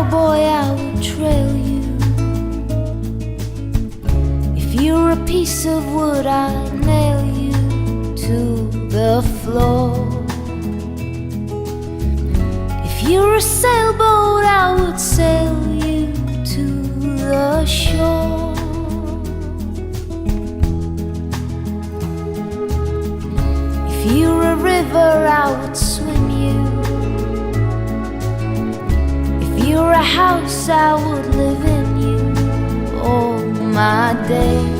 cowboy, I would trail you. If you're a piece of wood, I'd nail you to the floor. If you're a sailboat, I would sail you to the shore. If you're a river, I would swim you. If you're a house, I would live in you all my days.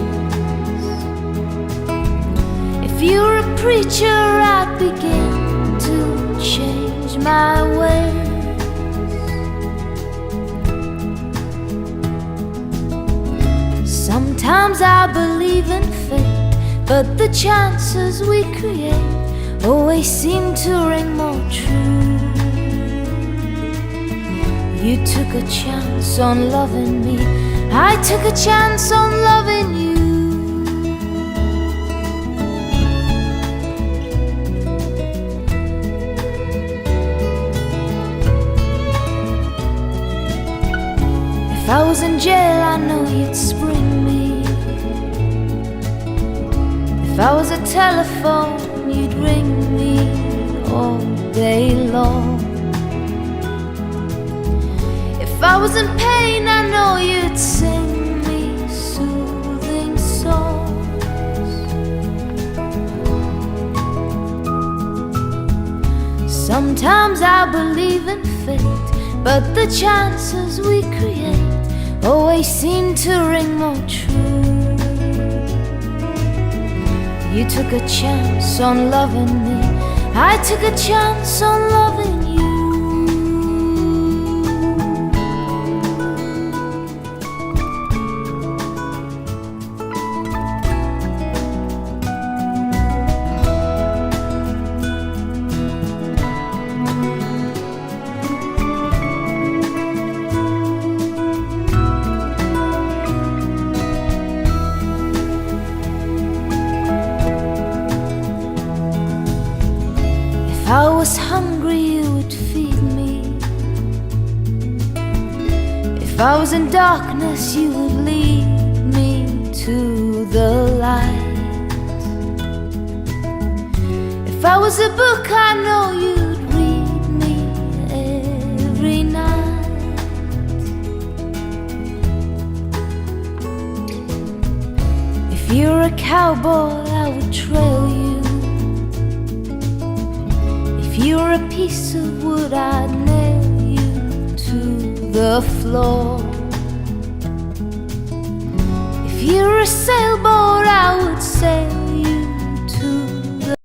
If you're a preacher, I'd begin to change my ways. Sometimes I believe in fate, but the chances we create always seem to ring more true. You took a chance on loving me, I took a chance on loving you. If I was in jail, I know you'd spring me. If I was a telephone, you'd ring me all day long. If I was in pain, I know you'd sing me soothing songs. Sometimes I believe in fate, but the chances we create always seem to ring more true. You took a chance on loving me, I took a chance on loving you. If I was hungry, you would feed me. If I was in darkness, you would lead me to the light. If I was a book, I know you'd read me every night. If you're a cowboy, I would trail you. If you're a piece of wood, I'd nail you to the floor. If you're a sailboat, I would sail you to the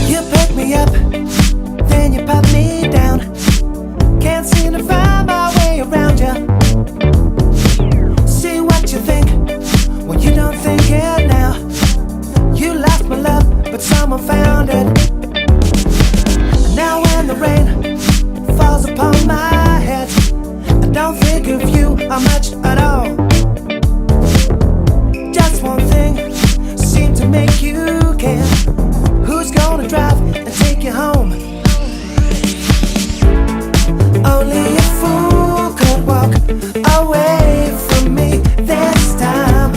You pick me up, then you put me down. Can't seem to find my way around you. See what you think when you don't think it now. You lost my love, but someone found it. Now when the rain falls upon my head, I don't think of you much at all. Just one thing seemed to make you care. Who's gonna drive and take you home? Only a fool could walk away from me this time.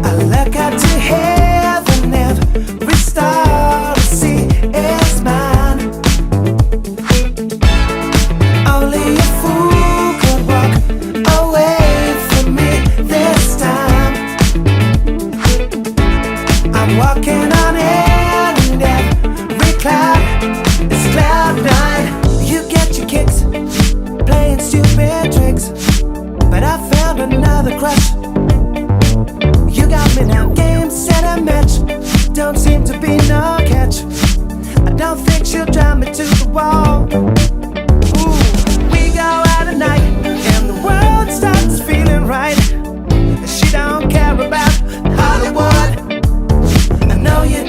I look up to heaven, every star I see is mine. Only a fool could walk away from me this time. I'm walking on air and every cloud is cloud nine. You get your kicks playing stupid tricks, but I found another crush. You got me now, game, set, and match. Don't seem to be no catch. I don't think she'll drive me to the wall. Ooh, we go out at night and the world starts feeling right. She don't care about Hollywood. I know you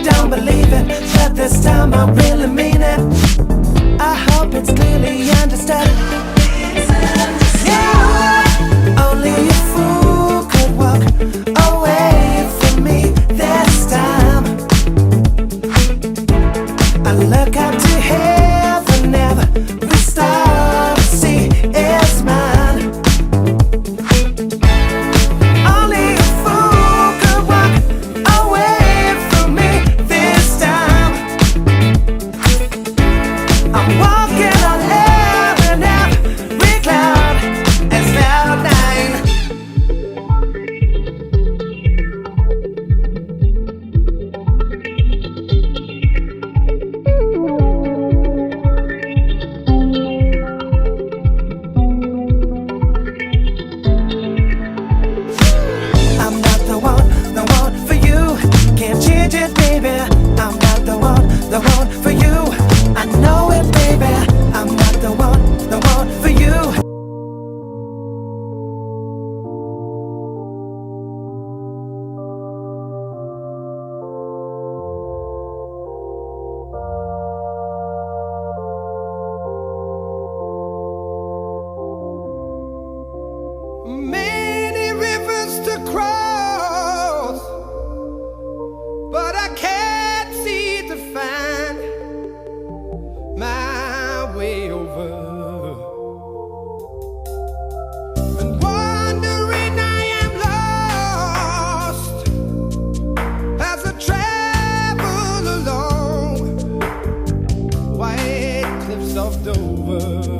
time I really mean it. I hope it's clearly understood. Yeah, only a fool could walk away from me this time. I look up to heaven, every star I see is mine. Only a fool could walk away from me this time. I'm walking on air and every cloud is cloud nine. I'm not the one for you. Can't change it, baby. I'm not the one for you. I know it, baby. I'm not the one for you. Many rivers to cross, but I can't seem to find my way over. And wandering I am lost as I travel along white cliffs of Dover.